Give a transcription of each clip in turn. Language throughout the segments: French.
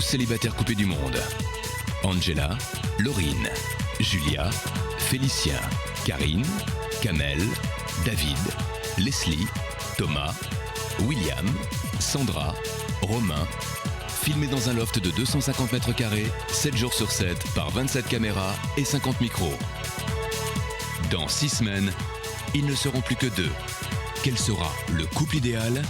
célibataires coupés du monde. Angela, Laurine, Julia, Félicien, Karine, Kamel, David, Leslie, Thomas, William, Sandra, Romain. Filmés dans un loft de 250 mètres carrés, 7 jours sur 7, par 27 caméras et 50 micros. Dans 6 semaines, ils ne seront plus que 2. Quel sera le couple idéal ?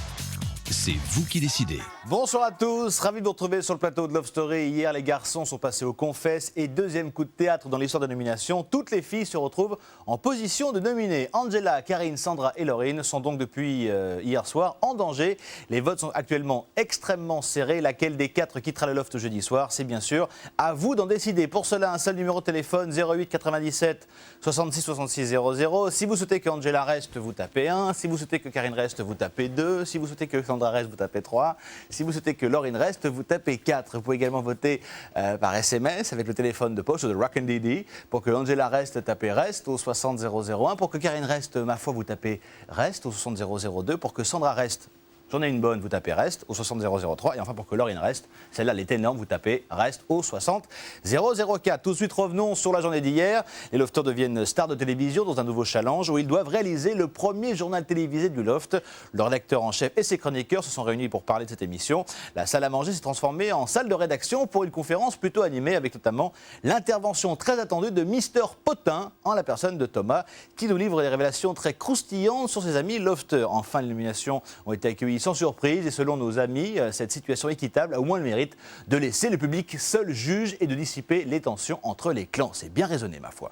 C'est vous qui décidez. Bonsoir à tous, ravi de vous retrouver sur le plateau de Love Story. Hier, les garçons sont passés au Confesse et deuxième coup de théâtre dans l'histoire de nomination. Toutes les filles se retrouvent en position de nominées. Angela, Karine, Sandra et Laurine sont donc depuis hier soir en danger. Les votes sont actuellement extrêmement serrés. Laquelle des 4 quittera le loft jeudi soir? C'est bien sûr à vous d'en décider. Pour cela, un seul numéro de téléphone, 08 97 66 66 00. Si vous souhaitez que Angela reste, vous tapez 1. Si vous souhaitez que Karine reste, vous tapez 2. Si vous souhaitez que Sandra reste, vous tapez 3. Si vous souhaitez que Laurine reste, vous tapez 4. Vous pouvez également voter par SMS avec le téléphone de poche de Rock and Didi. Pour que Angela reste, tapez reste au 60 001. Pour que Karine reste, ma foi, vous tapez reste au 60 002. Pour que Sandra reste, j'en ai une bonne, vous tapez reste au 60 003. Et enfin, pour que Laurine reste, celle-là, elle est énorme, vous tapez reste au 60 004. Tout de suite, revenons sur la journée d'hier. Les lofters deviennent stars de télévision dans un nouveau challenge où ils doivent réaliser le premier journal télévisé du loft. Le rédacteur en chef et ses chroniqueurs se sont réunis pour parler de cette émission. La salle à manger s'est transformée en salle de rédaction pour une conférence plutôt animée avec notamment l'intervention très attendue de Mister Potin en la personne de Thomas qui nous livre des révélations très croustillantes sur ses amis lofters. Enfin, les nominations ont été accueillies sans surprise et selon nos amis, cette situation équitable a au moins le mérite de laisser le public seul juge et de dissiper les tensions entre les clans. C'est bien raisonné, ma foi.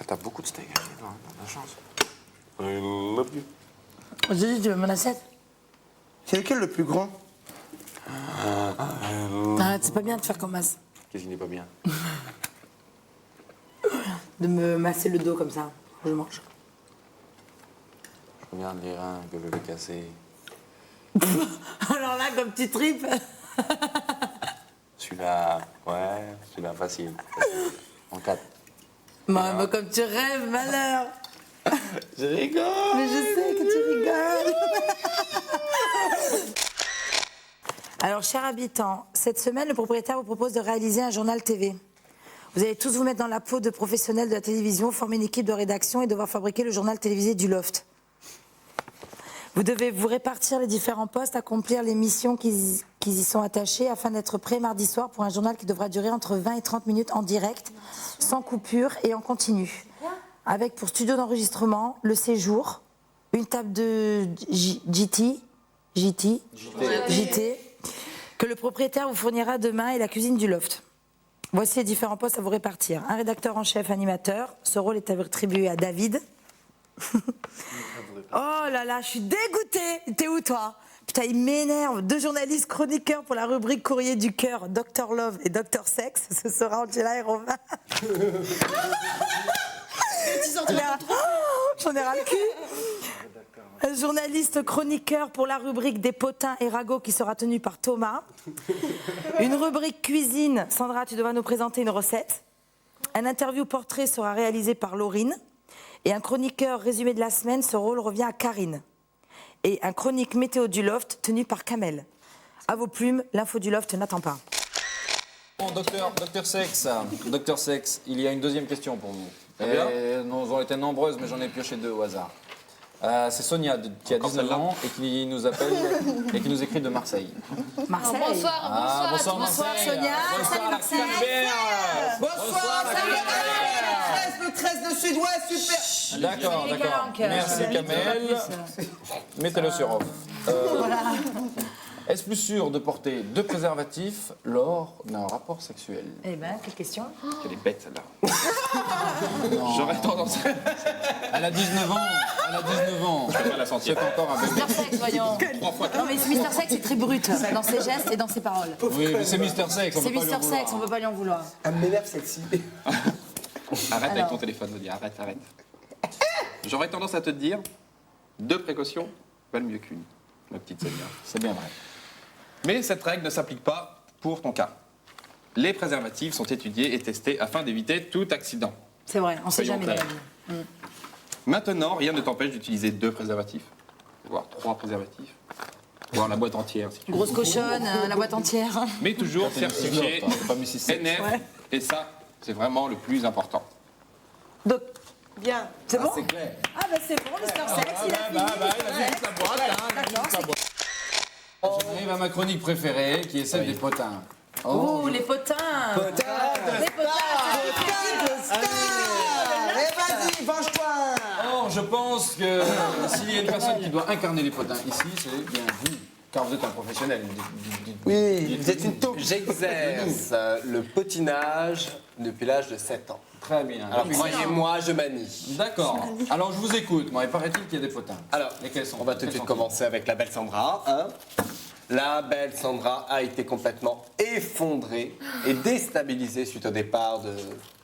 T'as beaucoup de steak, toi, la chance. I love you. Aujourd'hui, tu veux mon assiette? C'est lequel le plus grand? Arrête, c'est pas bien de faire comme Mas. Qu'est-ce qui n'est pas bien? De me masser le dos comme ça, quand je mange. Je regarde les reins que je vais casser. Alors là, comme tu tripes. Celui-là, ouais, celui-là, facile. En 4. Bah, comme tu rêves, malheur. Je rigole. Mais je sais que tu rigoles. Alors, chers habitants, cette semaine, le propriétaire vous propose de réaliser un journal TV. Vous allez tous vous mettre dans la peau de professionnels de la télévision, former une équipe de rédaction et devoir fabriquer le journal télévisé du loft. Vous devez vous répartir les différents postes, accomplir les missions qui y sont attachées afin d'être prêt mardi soir pour un journal qui devra durer entre 20 et 30 minutes en direct, sans coupure et en continu. Avec pour studio d'enregistrement, le séjour, une table de JT, que le propriétaire vous fournira demain et la cuisine du loft. Voici les différents postes à vous répartir. Un rédacteur en chef animateur, ce rôle est attribué à David. Oh là là, je suis dégoûtée. T'es où toi? Putain, il m'énerve. 2 journalistes chroniqueurs pour la rubrique Courrier du cœur, Dr Love et Dr Sex. Ce sera Angela et Romain. J'en ai ras le cul. Un journaliste chroniqueur pour la rubrique des potins et ragots qui sera tenue par Thomas. Une rubrique cuisine. Sandra, tu devras nous présenter une recette. Un interview portrait sera réalisé par Laurine. Et un chroniqueur résumé de la semaine, ce rôle revient à Karine. Et un chronique météo du loft tenu par Kamel. À vos plumes, l'info du loft n'attend pas. Bon, docteur Sex, il y a une deuxième question pour vous. Elles ont été nombreuses, mais j'en ai pioché 2 au hasard. C'est Sonia qui a 19 ans et qui nous appelle et qui nous écrit de Marseille. Marseille. Bonsoir Bonsoir Marseille. Sonia. Bonsoir Salut la Marseille. Albert. Bonsoir, le 13 de Sud-Ouest, super. D'accord. Merci Kamel. Mettez-le sur off. Est-ce plus sûr de porter 2 préservatifs lors d'un rapport sexuel? Eh ben, quelle question? Quelle est bête celle-là. J'aurais tendance. Elle a 19 ans. Je peux pas la sentir. C'est encore un bébé. Mister Sex, voyons. Non, mais Mister Sex est très brut dans ses gestes et dans ses paroles. Oui, mais c'est Mister Sex. C'est Mister Sex, on peut pas lui en vouloir. Elle m'énerve celle-ci. Arrête avec Alors. ton téléphone, Sonia, arrête. J'aurais tendance à te dire 2 précautions valent mieux qu'une, ma petite Sonia. C'est bien vrai. Mais cette règle ne s'applique pas pour ton cas. Les préservatifs sont étudiés et testés afin d'éviter tout accident. C'est vrai, on sait Soyons jamais. clairs. Maintenant, rien ne t'empêche d'utiliser 2 préservatifs, voire 3 préservatifs, voire la boîte entière si tu veux. Grosse cochonne, la boîte entière. Mais toujours certifié T'as pas mis 6 NF, et ça, c'est vraiment le plus important. Donc, Bien. c'est bon? C'est clair. Ah ben c'est bon, Mister Sex, il a fini. J'arrive à ma chronique préférée, qui est celle des potins. Oh, les potins. Les potins. Eh, vas-y, venge-toi. Or, je pense que s'il y a une personne qui doit incarner les potins ici, c'est bien vous. Car vous êtes un professionnel. Oui, vous êtes une taupe. J'exerce le potinage depuis l'âge de 7 ans. Très bien. Alors croyez-moi, je manie. D'accord. Alors je vous écoute. Moi, il paraît-il qu'il y a des potins. Alors, Lesquels sont on va tout de suite commencer avec la belle Sandra. Hein. La belle Sandra a été complètement effondrée et déstabilisée suite au départ de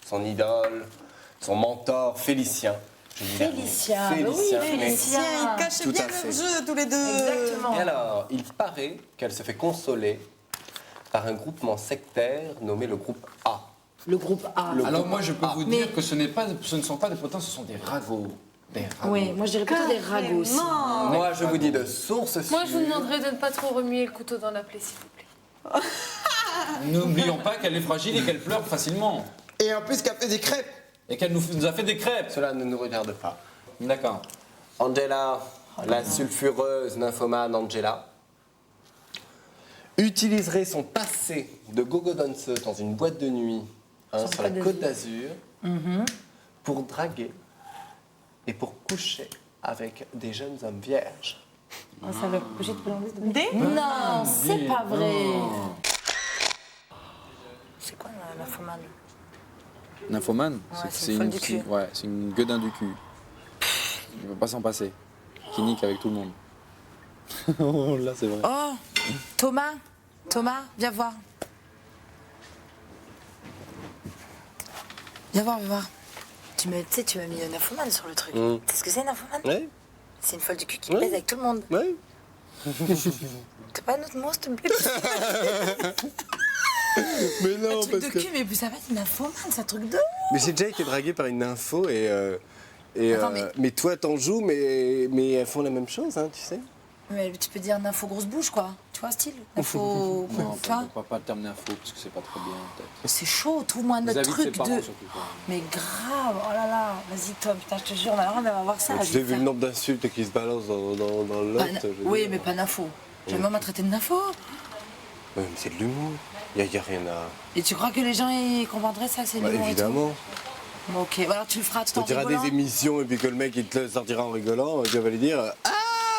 son idole, son mentor Félicien. Félicien, mais oui, Félicien. Tiens, ils cachent Tout bien à fait. le jeu tous les deux. Exactement. Et alors, il paraît qu'elle se fait consoler par un groupement sectaire nommé le groupe A. Le groupe A. Alors moi, je peux vous dire Mais- que ce ne sont pas des potins, ce sont des ragots. Des ragots. Oui, moi je dirais plutôt des ragots aussi. Moi, je vous dis de sources Moi, je vous sûres. demanderais de ne pas trop remuer le couteau dans la plaie, s'il vous plaît. N'oublions pas qu'elle est fragile et qu'elle pleure facilement. Et en plus, qu'elle fait des crêpes. Et qu'elle nous a fait des crêpes. Cela ne nous regarde pas. D'accord. Angela, la sulfureuse nymphomane Angela, utiliserait son passé de gogo danseuse dans une boîte de nuit sur la Côte d'Azur pour draguer et pour coucher avec des jeunes hommes vierges. Ça va coucher de Non, c'est pas vrai. C'est quoi la fomane? Nymphomane, c'est une folle du cul. Ouais, c'est une gueudin du cul. Il ne va pas s'en passer. Qui nique avec tout le monde. Oh là, c'est vrai. Oh, Thomas, viens voir. Viens voir. Tu sais, tu m'as mis une nymphomane sur le truc. Tu sais ce que c'est une nymphomane? Oui, C'est une folle du cul qui baise avec tout le monde. oui. T'as pas un autre mot, s'il te plaît? Mais non, Un truc de cul, mais ça va être une nymphomane, c'est un truc de... Mais j'ai déjà été dragué par une nympho Attends, mais toi t'en joues, mais elles font la même chose, hein, tu sais. Mais tu peux dire nympho grosse bouche, quoi. Tu vois, style nympho... Non, tu vois? on ne pas le terme d'info parce que c'est pas très bien. peut-être. C'est chaud, trouve-moi un autre Vis-à-vis de ses truc parents, de... surtout, quoi. Mais grave, oh là là, vas-y Tom, putain, je te jure, on va voir ça. Tu je sais, vais vu faire. le nombre d'insultes qui se balancent dans le Pas loft. na- je veux Oui, dire. mais pas nympho. Jamais on m'a traité de nympho. Ouais, mais c'est de l'humour. Il n'y a rien à. Et tu crois que les gens ils comprendraient ça, c'est Bah, l'humour et tout? évidemment. Bon, ok, alors tu le feras tout On en dira rigolant. des émissions et puis que le mec il te le sortira en rigolant, et puis on va lui dire ah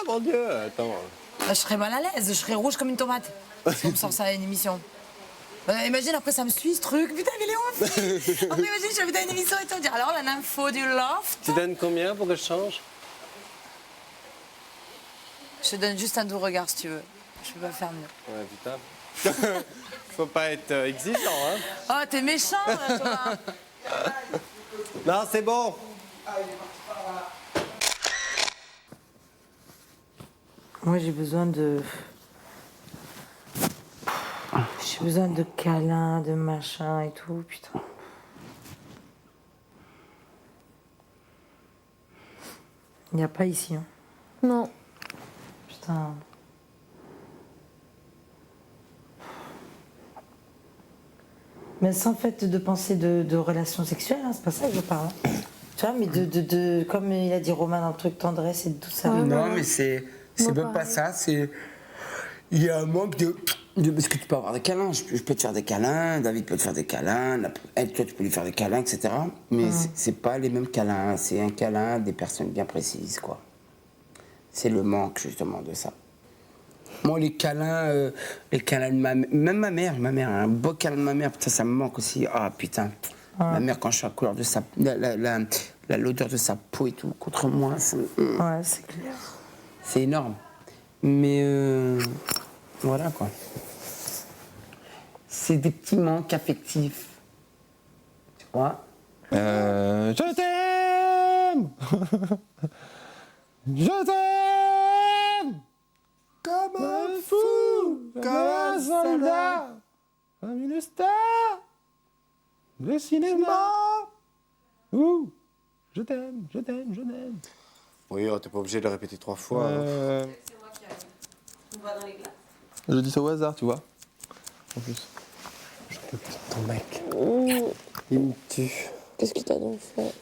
mon Dieu, attends. Bah, je serais mal à l'aise, je serais rouge comme une tomate. Si on me sort ça à une émission. Imagine, après ça me suit ce truc, putain, mais il est ouf. Après, imagine, je suis invitée à une émission et tout, dire alors la nympho du loft. Tu donnes combien pour que je change? Je te donne juste un doux regard si tu veux. Je peux pas faire mieux. Ouais, putain. Faut pas être exigeant, hein. Oh, t'es méchant, là, Thomas. Non, c'est bon. Moi, j'ai besoin de. J'ai besoin de câlins, de machin et tout, putain. Il n'y a pas ici, hein. Non. Putain. Mais sans fait de penser de relations sexuelles, hein, c'est pas ça que je parle. Hein. Tu vois, mais comme il a dit Romain dans le truc tendresse et tout ça. Non, mais c'est même pas ça. Il y a un manque de. Parce que tu peux avoir des câlins. Je peux te faire des câlins, David peut te faire des câlins, elle, toi, tu peux lui faire des câlins, etc. Mais c'est pas les mêmes câlins. C'est un câlin des personnes bien précises, quoi. C'est le manque, justement, de ça. Moi, les câlins de même ma mère, un beau câlin de ma mère, putain, ça me manque aussi. Ah, putain. Ma mère, quand je suis à la couleur de sa... l'odeur de sa peau et tout, contre moi, ça... Ouais, c'est clair. C'est énorme. Mais voilà, quoi. C'est des petits manques affectifs. Tu vois? Je t'aime. Je t'aime. Comme un fou, comme un soldat, comme une star de cinéma. Ouh, je t'aime, je t'aime, je t'aime. Oui, t'es pas obligé de le répéter 3 fois. C'est moi qui arrive. On va dans les glaces. Je dis ça au hasard, tu vois. En plus. Ton mec, il me tue. Qu'est-ce que t'as donc fait?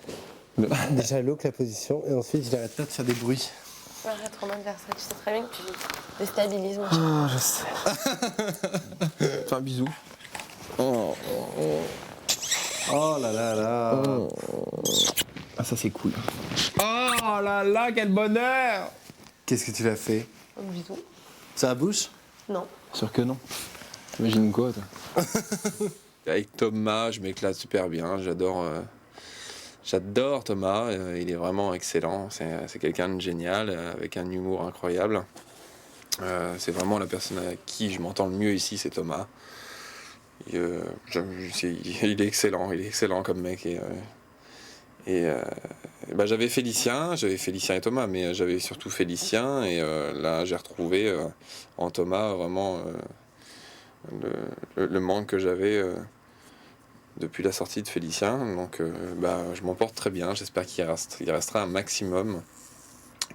Déjà, look la position, et ensuite, il arrête pas de faire des bruits. Arrête Romain de faire ça, tu sais très bien que tu déstabilises mon Oh, je sais. Fais un bisou. Oh là là là. Ah, ça c'est cool. Oh là là, quel bonheur. Qu'est-ce que tu l'as fait? Un bisou. Ça bouche? Non. Sûr que non. T'imagines quoi, toi? Avec Thomas, je m'éclate super bien. J'adore Thomas. Il est vraiment excellent. C'est quelqu'un de génial, avec un humour incroyable. C'est vraiment la personne avec qui je m'entends le mieux ici, c'est Thomas. Il est excellent. Il est excellent comme mec. J'avais Félicien et Thomas, mais j'avais surtout Félicien. Et là, j'ai retrouvé en Thomas vraiment le manque que j'avais depuis la sortie de Félicien. Donc je m'en porte très bien. J'espère qu'il restera un maximum,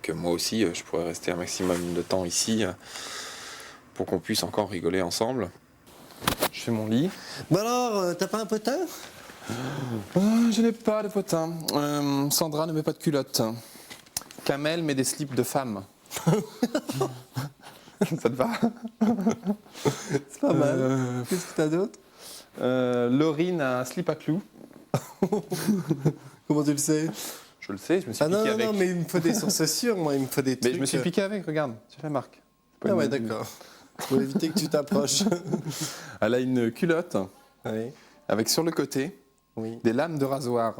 que moi aussi je pourrai rester un maximum de temps ici pour qu'on puisse encore rigoler ensemble. Je fais mon lit. Bah alors, t'as pas un potin? Je n'ai pas de potin. Sandra ne met pas de culotte. Kamel met des slips de femme. Ça te va? C'est pas mal. Qu'est-ce que t'as d'autre? Laurine a un slip à clous. Comment tu le sais? Je le sais, je me suis piqué avec. Non, mais il me faut des sources sûres, moi, il me faut des trucs... Mais je me suis piqué avec, regarde, tu fais la marque. Ah ouais, d'accord. Pour éviter que tu t'approches. Elle a une culotte avec sur le côté des lames de rasoir.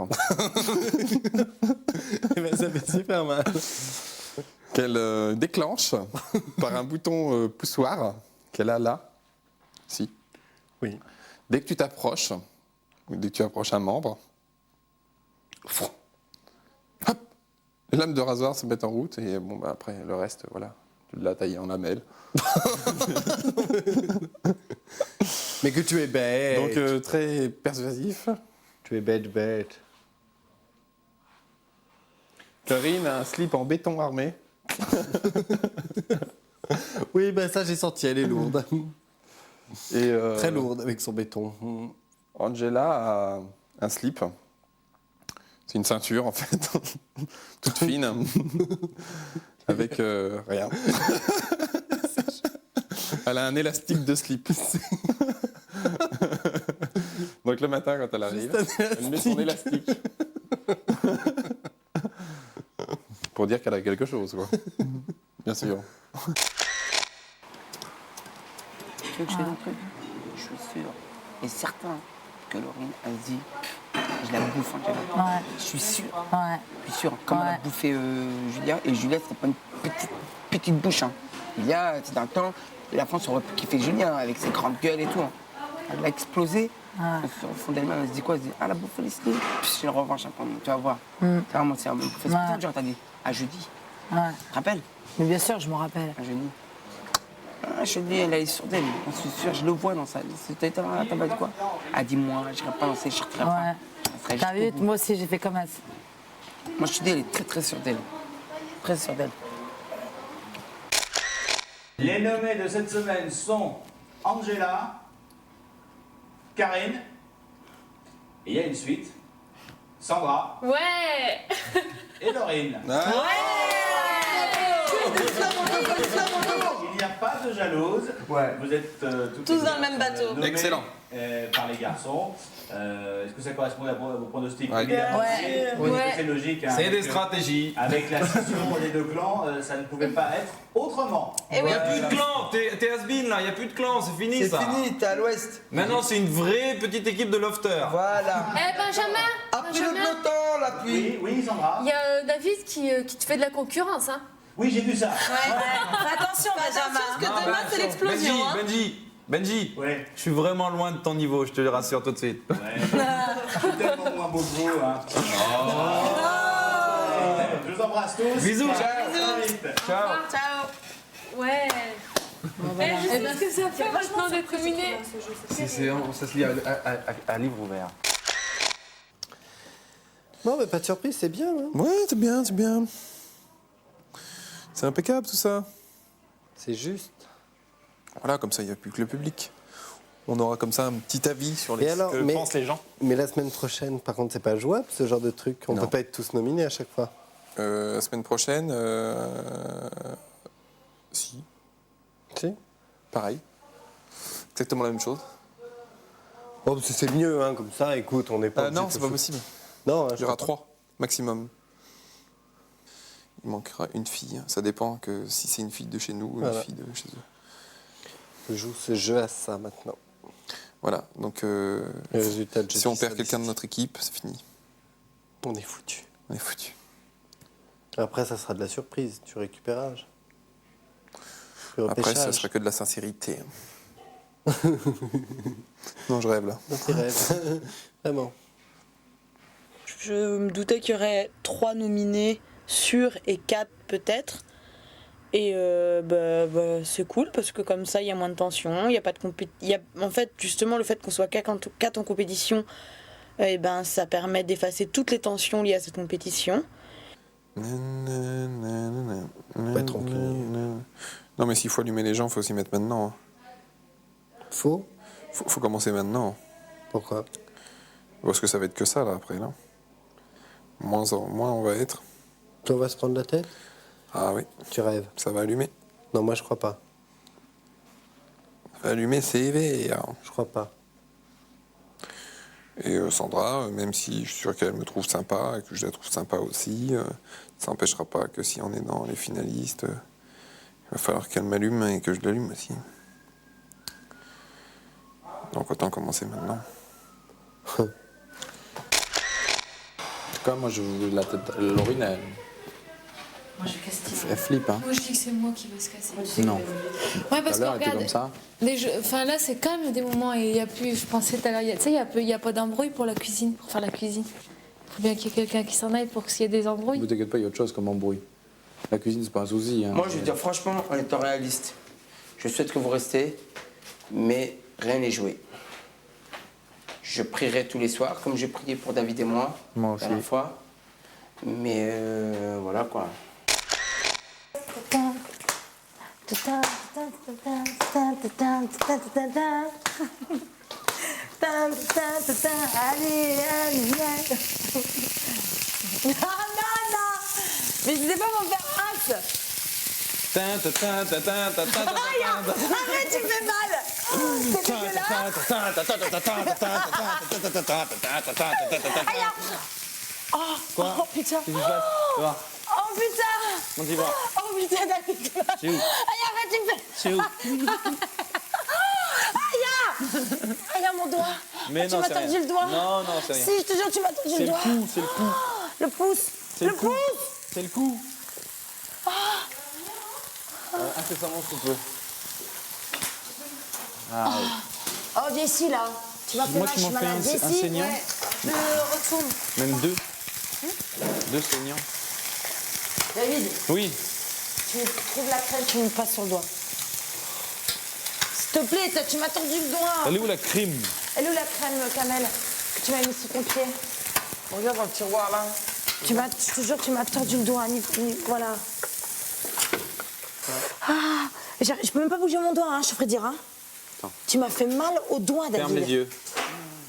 Ça fait super mal. Qu'elle déclenche par un bouton poussoir qu'elle a là. Si. Oui. Dès que tu t'approches, ou dès que tu approches un membre, hop, les lames de rasoir se mettent en route et après le reste, voilà, tu l'as taillé en lamelles. Mais que tu es bête. Donc très persuasif. Tu es bête. Karine a un slip en béton armé. Oui, ben ça j'ai senti, elle est lourde. Et très lourde avec son béton. Angela a un slip. C'est une ceinture en fait, toute fine, avec rien. Elle a un élastique de slip. Donc le matin quand elle arrive, elle met son élastique. Pour dire qu'elle a quelque chose, quoi. Bien sûr. Tu veux que je te dise un truc? Je suis sûr et certain que Laurine a dit je la bouffe, Angela. Je suis sûr. Je suis sûr. Comme elle a bouffé Julia, et Julia, c'est pas une petite bouche. Hein. Julia, c'est d'un temps, la France aurait pu kiffer Julia avec ses grandes gueules et tout. Hein. Elle l'a explosé. Au fond d'elle-même, elle se dit quoi? Elle se dit, ah, la bouffe Leslie. J'ai une revanche à prendre, tu vas voir. C'est vraiment, c'est vraiment. C'est pour ça que t'as dit, à jeudi. Tu te rappelles? Mais bien sûr, je me rappelle. À jeudi. Je dis, elle est sur d'elle. Je suis sûr, je le vois dans sa. T'as pas dit quoi? Elle dit, moi, je n'irai pas danser, je ne pas. T'as vu, moi aussi, j'ai fait comme elle. Moi, je te dis, elle est très, très sûre d'elle. Très sûre d'elle. Les nommés de cette semaine sont Angela, Karine Et il y a une suite. Sandra Ouais. et Laurine. Il n'y a pas de jalouse. Ouais. Vous êtes Tous dans le même bateau. nommés, Excellent. Par les garçons. Est-ce que ça correspond à vos pronostics? Ouais. Évidemment, Ouais. oui. Ouais. C'est logique. Hein, C'est avec, des stratégies. avec la scission des deux clans, ça ne pouvait pas être autrement. Et oui. Il n'y a plus de clan, t'es has-been là, il n'y a plus de clan, c'est fini C'est ça. fini, t'es à l'ouest. Maintenant c'est une vraie petite équipe de lofters. Voilà. Eh Benjamin, Après le Benjamin, peloton, la pluie. Oui, Sandra. il y a David qui te fait de la concurrence. Hein. Oui, j'ai vu ça. Fais attention, Benjamin. Parce que demain, c'est l'explosion. hein. Benji, Ouais. je suis vraiment loin de ton niveau, je te le rassure tout de suite. Ouais. Je suis tellement moins beau que vous. Hein. Je vous embrasse tous. Bisous. À Ciao. très vite. Ciao. Ciao. Ouais. Je sais ce que ça fait maintenant d'être éliminé. Ça se lit à livre ouvert. Non, mais pas de surprise, c'est bien. Hein. Ouais, c'est bien, c'est bien. C'est impeccable tout ça. C'est juste. Voilà, comme ça, il n'y a plus que le public. On aura comme ça un petit avis sur Et alors, ce que pensent les gens. Mais la semaine prochaine, par contre, c'est pas jouable ce genre de truc. On Non. peut pas être tous nominés à chaque fois. La semaine prochaine, si, Si. pareil. Exactement la même chose. Oh, c'est mieux, hein, comme ça. Écoute, on n'est pas. Non, obligé de c'est se pas foutre. possible. Non, Il y aura 3 maximum. Il manquera une fille. Ça dépend que si c'est une fille de chez nous ou Voilà. une fille de chez eux. Je joue ce jeu à ça maintenant. Voilà, donc Le résultat de si on Justice perd quelqu'un de Service. notre équipe, c'est fini. On est foutu. On est foutu. Après, ça sera de la surprise, du récupérage. Du Après, ça repêchage. sera que de la sincérité. Non, je rêve là. Dans tes rêves. Vraiment. Je me doutais qu'il y aurait 3 nominés sûrs et 4 peut-être. Et c'est cool parce que comme ça il y a moins de tension, il n'y a pas de en fait justement le fait qu'on soit 4 en compétition, ça permet d'effacer toutes les tensions liées à cette compétition. Pas tranquille. Non mais s'il faut allumer les gens, il faut s'y mettre maintenant. Hein. Faut Faut commencer maintenant. Pourquoi? Parce que ça va être que ça là après là. Moins on va être. On va se prendre la tête? Ah oui. Tu rêves? Ça va allumer. Non, moi je crois pas. Ça va allumer, c'est vert. Je crois pas. Et Sandra, même si je suis sûr qu'elle me trouve sympa et que je la trouve sympa aussi, ça n'empêchera pas que si on est dans les finalistes, il va falloir qu'elle m'allume et que je l'allume aussi. Donc autant commencer maintenant. En tout cas, moi, la tête. Laurine, elle flippe. Hein. Moi je dis que c'est moi qui vais se casser. Non. Ouais, parce Tout à l'heure, que elle était regarde, comme ça. enfin là c'est calme des moments et il y a plus, je pensais tout à l'heure, tu sais, il y a pas d'embrouille pour la cuisine, pour faire la cuisine. Il faut bien qu'il y ait quelqu'un qui s'en aille pour qu'il y ait des embrouilles. Ne vous inquiétez pas, il y a autre chose comme embrouille. La cuisine, c'est pas un souci. Hein. Moi, je veux dire, franchement, en étant réaliste, je souhaite que vous restez, mais rien n'est joué. Je prierai tous les soirs, comme j'ai prié pour David et moi, Moi la dernière aussi. fois. Mais voilà quoi. Allez, allez. Non, non, non. Mais je sais pas m'en faire hâte. Arrête, tu me fais mal. C'est dégueulasse. Quoi? Oh putain. Qu'est-ce qui se passe? Toi? Oh putain. Mon petit bras. Oh putain, David. C'est où? Aïe, arrête, tu me fais. C'est où? Aïe. Aïe, mon doigt. Mais tu non, m'as c'est tordu rien. le doigt. Non, non, c'est rien. Si, je te jure, tu m'as tordu C'est le le doigt. coup, c'est le coup. Le pouce. C'est le coup. C'est le coup. Incessamment sous peu. Ah, oui. Oh, Jessie, là. Tu m'as fait Moi, mal, tu je suis m'en fais malade. un Jessie, saignant. ouais. Retourne. Même 2. 2 saignants. David, Oui. tu me trouves la crème, tu me passes sur le doigt. S'il te plaît, tu m'as tordu le doigt. Elle est où la crime? Elle est où la crème, Kamel, que tu m'as mis sous ton pied? Regarde dans le tiroir là. Je te jure, tu m'as tordu le doigt. Voilà. Ah, je peux même pas bouger mon doigt, hein, je te ferai dire. Hein. Tu m'as fait mal au doigt, David. Ferme les yeux.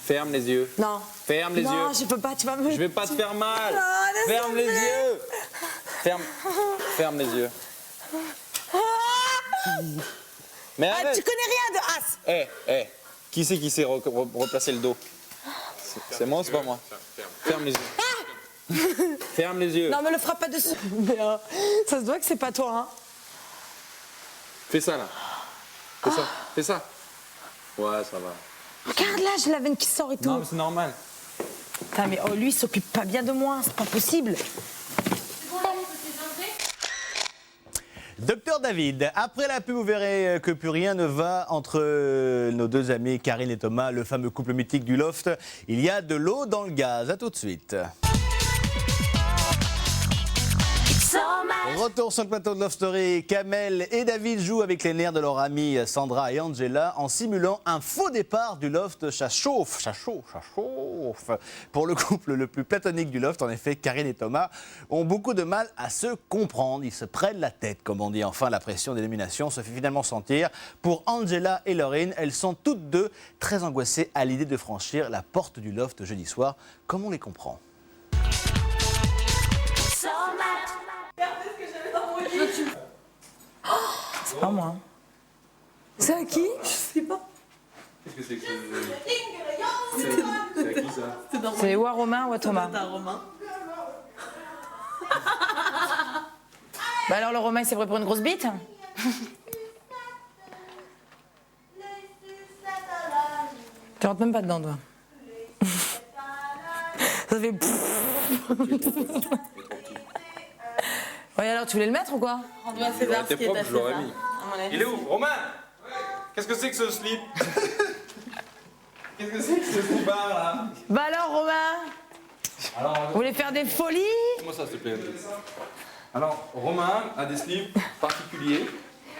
Ferme les yeux. Non. Ferme les yeux. Non, je peux pas, tu vas me... Je vais pas te faire mal. Non, laisse Ferme les tomber. yeux. Ferme les yeux. Mais Ah, arrête. tu connais rien de As. Qui c'est qui sait replacer le dos? C'est moi ou c'est pas moi? Ferme les yeux. Ferme les yeux. Non, mais le frappe pas dessus. Mais, ça se voit que c'est pas toi, hein. Fais ça là. Fais ça. Ouais, ça va. Regarde là, j'ai la veine qui sort et tout. Non, mais c'est normal. Putain, mais lui, il s'occupe pas bien de moi, c'est pas possible. Docteur David, après la pub, vous verrez que plus rien ne va entre nos deux amis Karine et Thomas, le fameux couple mythique du loft. Il y a de l'eau dans le gaz. À tout de suite. Retour sur le plateau de Love Story. Kamel et David jouent avec les nerfs de leur amie Sandra et Angela en simulant un faux départ du loft. Ça chauffe. Pour le couple le plus platonique du loft, en effet, Karine et Thomas ont beaucoup de mal à se comprendre. Ils se prennent la tête, comme on dit. Enfin, la pression des nominations se fait finalement sentir. Pour Angela et Laurine, elles sont toutes deux très angoissées à l'idée de franchir la porte du loft jeudi soir, comme on les comprend. C'est pas moi. C'est à qui? Je sais pas. Qu'est-ce que c'est que c'est à qui ça? C'est ou à Romain ou à Thomas. Bah alors le Romain il s'est pris pour une grosse bite. Tu rentres même pas dedans toi. Ça fait... Ouais alors tu voulais le mettre ou quoi? On doit César ce qui est à je l'aurais César. mis. Il est où? Romain? Qu'est-ce que c'est que ce slip? Qu'est-ce que c'est que ce slip là? Bah alors Romain, vous voulez faire des folies? Comment ça s'il te plaît? Alors, Romain a des slips particuliers.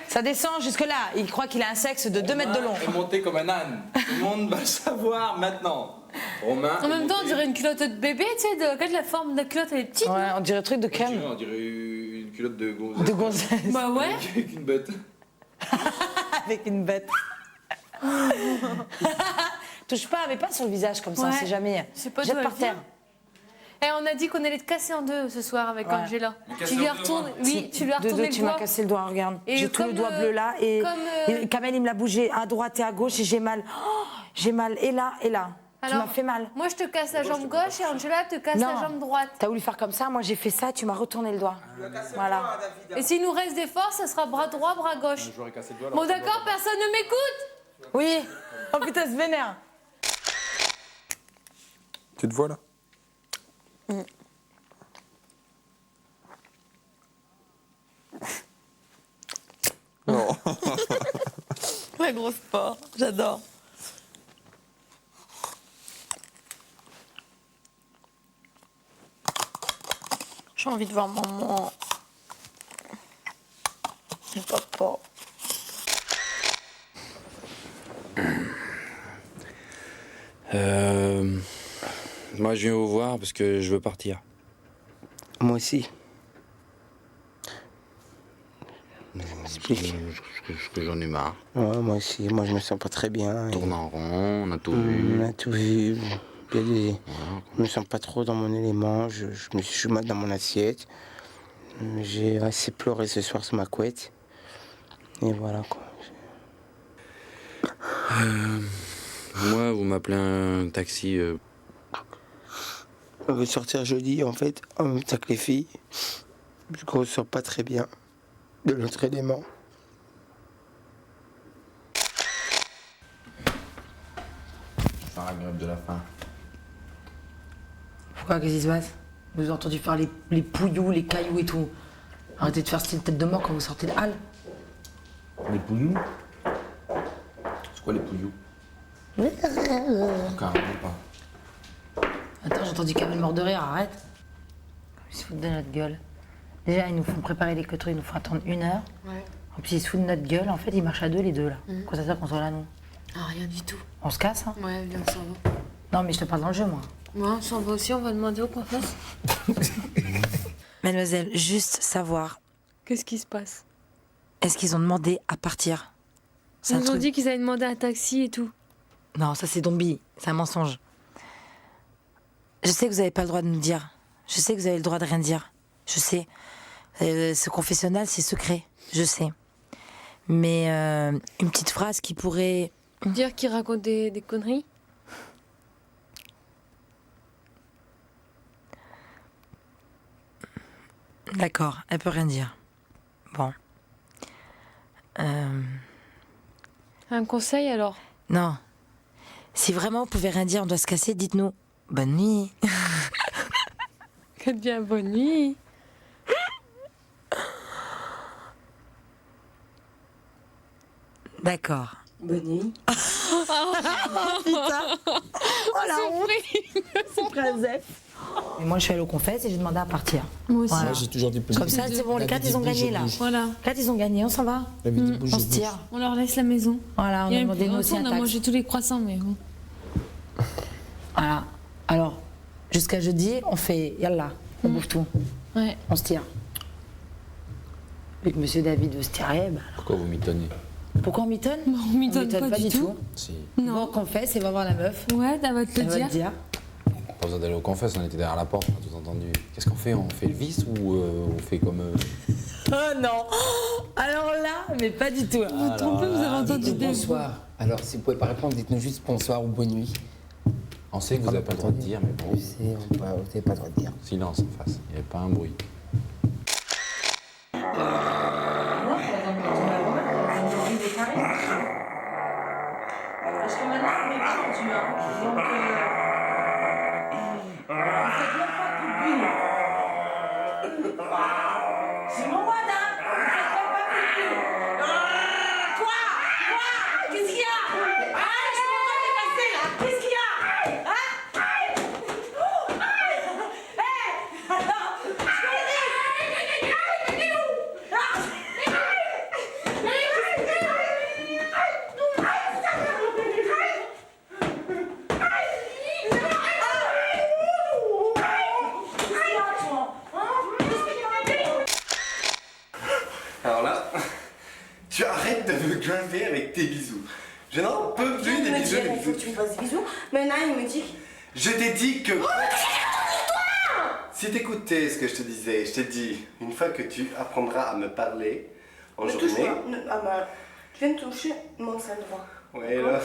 Ça descend jusque là, il croit qu'il a un sexe de 2 mètres de long. Romain est monté comme un âne. Tout le monde va le savoir maintenant. Romain. En même temps, on dirait une culotte de bébé, tu sais, regarde la forme de la culotte, elle est petite. Ouais, on dirait un truc de crème. On dirait une culotte de gonzesse. De gonzesse. Bah ouais. Avec une bête. Avec une bête. Touche pas, mais pas sur le visage comme ça, on Ouais. sait jamais. Je sais pas Jette d'où par elle vient. terre. Et on a dit qu'on allait te casser en deux ce soir avec Ouais. Angela. Me Tu casser lui en as deux, retourné, moi. oui, tu lui as retourné Tu le m'as doigt. cassé le doigt, regarde. Et J'ai tout le comme, doigt bleu là et, comme, et Kamel il me l'a bougé à droite et à gauche et j'ai mal. Oh, j'ai mal et là et là. Tu Alors, m'as fait mal. Moi, je te casse la jambe gauche et Angela te casse la jambe droite. T'as voulu faire comme ça, moi j'ai fait ça, tu m'as retourné le doigt. Voilà. Et s'il nous reste des forces, ça sera bras droit, bras gauche. J'aurais cassé le doigt. Bon, d'accord, personne ne m'écoute. Oui. Oh putain, c'est vénère. Tu te vois là? Non. La grosse sport, j'adore. J'ai envie de voir maman. Et papa. Moi, je viens vous voir parce que je veux partir. Moi aussi. Parce que j'en ai marre. Ouais, moi aussi. Moi, je me sens pas très bien. On tourne en rond, on a tout vu. On a tout vu. Je me sens pas trop dans mon élément. Je me suis mal dans mon assiette. J'ai assez pleuré ce soir sur ma couette. Et voilà quoi. Moi, vous m'appelez un taxi. On veut sortir jeudi en fait, en même temps que les filles. Je ne ressors pas très bien de l'autre élément. C'est un grève de la faim. Pourquoi, qu'est-ce qui se passe? Vous avez entendu faire les pouillous, les cailloux et tout. Arrêtez de faire style tête de mort quand vous sortez de halle. Les pouillous? C'est quoi les pouillous? Carrément pas. Attends, j'ai entendu Kamel mort de rire, arrête. Ils se foutent de notre gueule. Déjà, ils nous font préparer les queuteries, ils nous font attendre 1 heure. Ouais. En plus, ils se foutent de notre gueule. En fait, ils marchent à deux, les deux, là. Quoi ça veut dire qu'on soit là, nous? Ah, rien du tout. On se casse, hein? Ouais, viens, on s'en va. Non, mais je te parle dans le jeu, moi. Moi, on s'en va aussi, on va demander au coiffeur. Mademoiselle, juste savoir, Qu'est-ce qui se passe? est-ce qu'ils ont demandé à partir? C'est Ils un nous ont truc- dit qu'ils allaient demander un taxi et tout. Non, ça c'est Dombi, c'est un mensonge. Je sais que vous n'avez pas le droit de nous dire. Je sais que vous avez le droit de rien dire. Je sais. Ce confessionnal, c'est secret. Je sais. Mais une petite phrase qui pourrait... Dire qu'il raconte des conneries? D'accord, elle peut rien dire. Bon. Un conseil alors? Non. Si vraiment vous pouvez rien dire, on doit se casser, dites-nous. Bonne nuit. Que bien, bonne nuit. D'accord. Bonne nuit. Putain. Oh la honte. C'est Prazef. Et moi, je suis allée au confesse et j'ai demandé à partir. Moi aussi. Voilà. J'ai toujours dit plus. Comme ça, c'est bon, les 4, ils ont gagné là. Voilà. 4, ils ont gagné, on s'en va. On se tire. On leur laisse la maison. Voilà, on Et a demandé nous on aussi un a taxe. mangé tous les croissants, mais bon. Voilà. Alors, jusqu'à jeudi, on fait yallah, on bouffe tout. Ouais. On se tire. Vu que monsieur David veut se tirer, bah, Pourquoi vous m'étonnez? pourquoi on mitonne? On mitonne pas du tout. Si. Non. On confesse et va voir la meuf. Ouais, elle va te Elle le va dire. te dire. Pas besoin d'aller au confesse, on était derrière la porte, on a tout entendu. Qu'est-ce qu'on fait? On fait le vice ou on fait comme. Oh non. Alors là, mais pas du tout. Vous vous trompez, vous avez entendu des... Bonsoir. Alors, si vous pouvez pas répondre, dites-nous juste bonsoir ou bonne nuit. On sait que vous n'avez pas le droit de dire, mais bon. Je sais, vous n'avez pas le droit de dire. Silence en face, il n'y avait pas un bruit. Parce que maintenant, on est perdu, hein. Donc, on fait bien pas de pipi. C'est mon Wada. On fait pas de pipi. Quoi? Qu'est-ce qu'il y a? Ah, je m'en vais dépasser, là. Qu'est-ce qu'il y a? Hein? Hé! Alors, je peux le dire? Alors là, tu arrêtes de me grimper avec tes bisous. Je n'en peux plus des bisous. Il faut que tu me fasses des bisous. Maintenant, il me dit... Je t'ai dit que... Si t'écoutais ce que je te disais, je t'ai dit, une fois que tu apprendras à me parler en journée... Ah bah, tu viens de toucher mon sein droit. Ouais, là,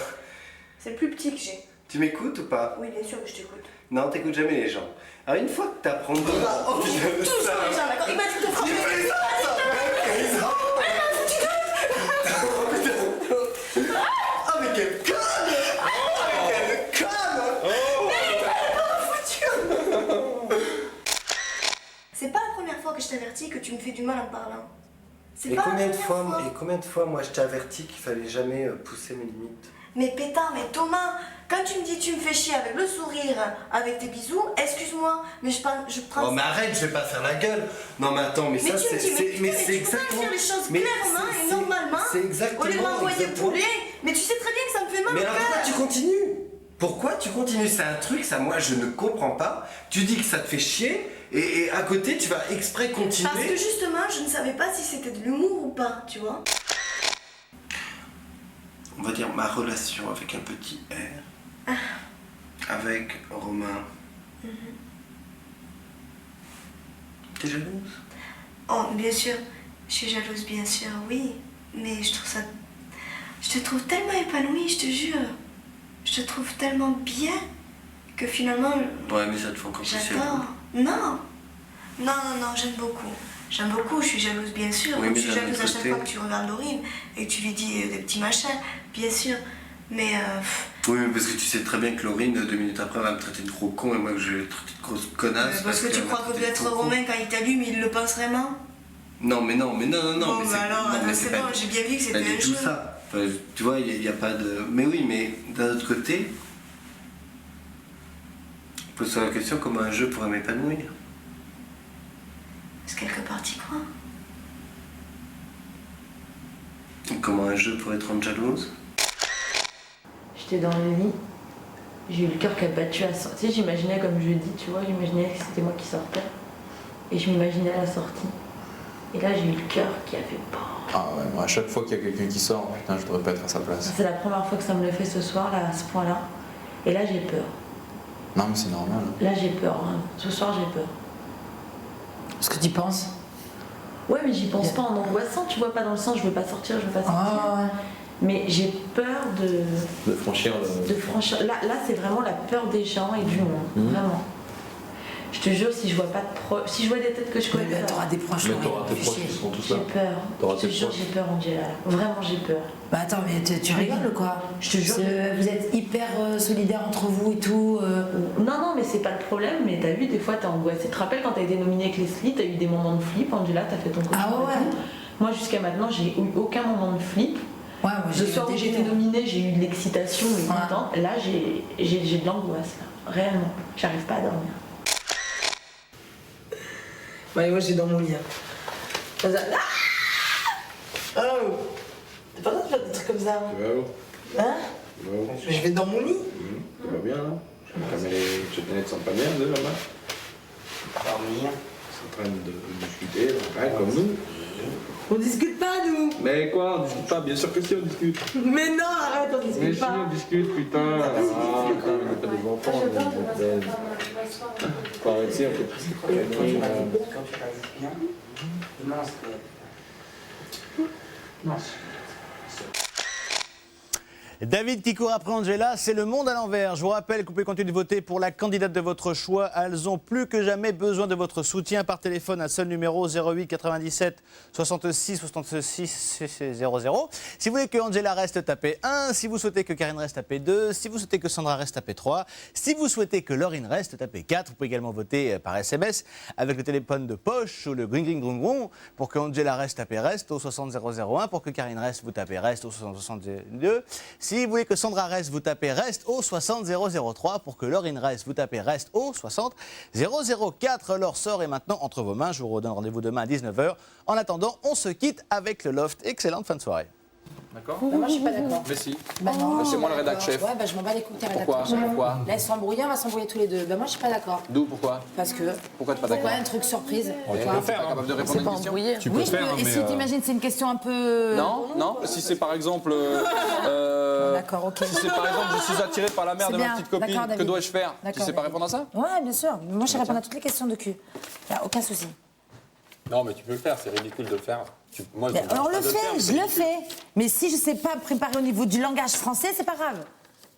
C'est le plus petit que j'ai. tu m'écoutes ou pas? Oui, bien sûr que je t'écoute. Non, t'écoutes jamais les gens. Alors une fois que t'apprendras... Oh, Tous les gens, d'accord? Il m'a dit de frapper. Ah, mais quelle conne! Oh, mais quelle conne! C'est pas la première fois que je t'avertis que tu me fais du mal en parlant. C'est Et pas combien la de première fois, et combien de fois, moi, je t'ai averti qu'il fallait jamais pousser mes limites? Mais pétard, mais Thomas, quand tu me dis tu me fais chier avec le sourire, avec tes bisous, excuse-moi, mais je prends... Oh, mais arrête, je vais pas faire la gueule. Non, mais attends, mais Mais ça, tu me dis, mais putain, mais tu peux exactement... pas faire les choses mais clairement c'est- et normalement, C'est exactement... au lieu de m'envoyer exactement- poulet, mais tu sais très bien que ça me fait mal Mais au alors cœur. pourquoi tu continues? Pourquoi tu continues? C'est un truc, ça, moi, je ne comprends pas. Tu dis que ça te fait chier, et à côté, tu vas exprès continuer. Parce que justement, je ne savais pas si c'était de l'humour ou pas, tu vois. On va dire ma relation avec un petit R, avec Romain. T'es jalouse? Oh, bien sûr, je suis jalouse, bien sûr, oui. Mais je trouve ça... Je te trouve tellement épanouie, je te jure. Je te trouve tellement bien que finalement... Ouais, mais ça te fait encore plus J'adore. jaloux. Non. Non, j'aime beaucoup. J'aime beaucoup, je suis jalouse, bien sûr. Oui, Comme mais je suis d'un jalouse autre à chaque côté- fois que tu regardes Laurine et que tu lui dis des petits machins, bien sûr. Mais... Oui, mais parce que tu sais très bien que Laurine, 2 minutes après, va me traiter de gros con et moi que je vais le traiter de grosse connasse. parce que tu qu'elle crois m'a que traité de peut-être gros con. Romain, quand il t'allume, il le pense vraiment? Non, mais non. Bon, mais bah c'est alors, non, mais c'est pas- bon, j'ai bien vu que c'était pas du un tout jeu. ça. Enfin, tu vois, il n'y a pas de. Mais oui, mais d'un autre côté, pose-toi la question comment un jeu pourrait m'épanouir. Parce que quelque part, t'y crois. Comment un jeu pourrait te rendre jalouse? J'étais dans le lit, j'ai eu le cœur qui a battu à sortir. J'imaginais comme jeudi, tu vois, j'imaginais que c'était moi qui sortais. Et je m'imaginais à la sortie. Et là, j'ai eu le cœur qui a fait BAM. Ah ouais, moi, à chaque fois qu'il y a quelqu'un qui sort, putain, je devrais pas être à sa place. C'est la première fois que ça me le fait ce soir, là, à ce point-là. Et là, j'ai peur. Non, mais c'est normal. Là, j'ai peur. Hein. Ce soir, j'ai peur. Ce que tu penses? Ouais, mais j'y pense pas en angoissant, tu vois, pas dans le sens, je veux pas sortir, je veux pas sortir. Ah, ouais. Mais j'ai peur De franchir le... de franchir. Là c'est vraiment la peur des gens et du monde, vraiment. Je te jure, si je vois pas de proches, si je vois des têtes que je connais, Mais t'auras des proches. Mais t'auras tes proches qui seront tous j'ai là. peur. T'auras Je te tes jure, proches. j'ai peur, Angela. Vraiment, j'ai peur. Bah attends, mais tu rigoles quoi? Je te jure. Vous êtes hyper solidaires entre vous et tout. Non, mais c'est pas le problème. Mais t'as vu, des fois, t'es angoissée. Tu te rappelles quand t'as été nominée avec Leslie, t'as eu des moments de flip, Angela, t'as fait ton cauchemar. Ah ouais. et tout. Moi, jusqu'à maintenant, j'ai eu aucun moment de flip. Ouais, moi, Le soir où j'ai été nominée, j'ai eu de l'excitation, mais contente. Là, j'ai de l'angoisse, là. Réellement. J'arrive pas à dormir. Ouais, moi j'ai dans mon lit. Oh! T'es pas le droit de faire des trucs comme ça. Hein? Je vais dans mon lit. Ça va bien, là. Tu tenais de s'en pas bien, deux, là-bas. Dormir. Ils sont en train de discuter, pareil, comme nous. On discute pas, nous. Mais quoi, on discute pas? Bien sûr que si, on discute. Mais non, arrête, on discute Mais si, pas. on discute, putain. Ah, putain, on n'est pas des enfants, on est des... Faut arrêter, on peut plus se Quand tu réalises bien, non, c'est... Non, David qui court après Angela, c'est le monde à l'envers. Je vous rappelle que vous pouvez continuer de voter pour la candidate de votre choix. Elles ont plus que jamais besoin de votre soutien par téléphone à seul numéro 08 97 66 66 00. Si vous voulez que Angela reste, tapez 1. Si vous souhaitez que Karine reste, tapez 2. Si vous souhaitez que Sandra reste, tapez 3. Si vous souhaitez que Laurine reste, tapez 4. Vous pouvez également voter par SMS avec le téléphone de poche ou le gring gring grung grung. Pour que Angela reste, tapez reste au 60 001. Pour que Karine reste, vous tapez reste au 60 62. Si vous voulez que Sandra reste, vous tapez reste au 60 003. Pour que Laurine reste, vous tapez reste au 60 004. Leur sort est maintenant entre vos mains. Je vous redonne rendez-vous demain à 19h. En attendant, on se quitte avec le Loft. Excellente fin de soirée. D'accord? Bah, moi je suis pas d'accord. Mais si. Bah non. C'est moi le rédac chef. Ouais, bah je m'en bats les couilles, t'es Pourquoi? rédacteur. Pourquoi? Là, ils sont embrouillés, on va s'embrouiller tous les deux. Bah moi je suis pas d'accord. D'où? Pourquoi? Parce que. Pourquoi t'es pas Pourquoi d'accord? un truc surprise? Tu peux faire, pas capable de répondre à une question? Tu peux faire, et si t'imagines, c'est une question un peu. Non. Si c'est par exemple. D'accord, ok. Si c'est par exemple, je suis attiré par la mère C'est de bien. ma petite copine, D'accord, que David. dois-je faire? Tu D'accord, sais pas David. répondre à ça? Ouais, bien sûr. Moi je réponds à toutes les questions de cul. Y a aucun souci. Non, mais tu peux le faire, c'est ridicule de le faire. Moi, Mais on le fait, je le fais. Mais si je sais pas préparer au niveau du langage français, c'est pas grave.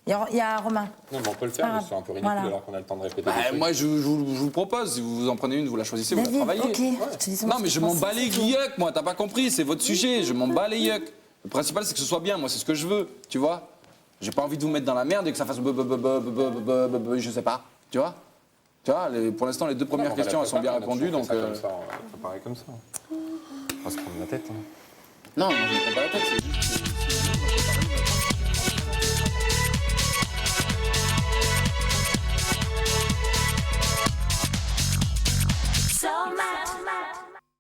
Il y a Romain. Non, mais on peut le faire, mais c'est un peu ridicule Voilà. alors qu'on a le temps de répéter. Bah, des trucs. moi, je vous propose, si vous en prenez une, vous la choisissez, vous la David, travaillez. ok. Je te dis ça, Non, moi, mais je je m'en pense bats que les c'est tout. yucks, moi, t'as pas compris, c'est votre sujet, je m'en bats les yucks. Le principal, c'est que ce soit bien, moi, c'est ce que je veux, tu vois. J'ai pas envie de vous mettre dans la merde et que ça fasse je sais pas, tu vois. Tu vois, pour l'instant, les deux premières questions, elles sont bien répondues, donc... On va préparer comme ça. On va se prendre la tête. Non, moi, je me prends pas la tête, c'est juste...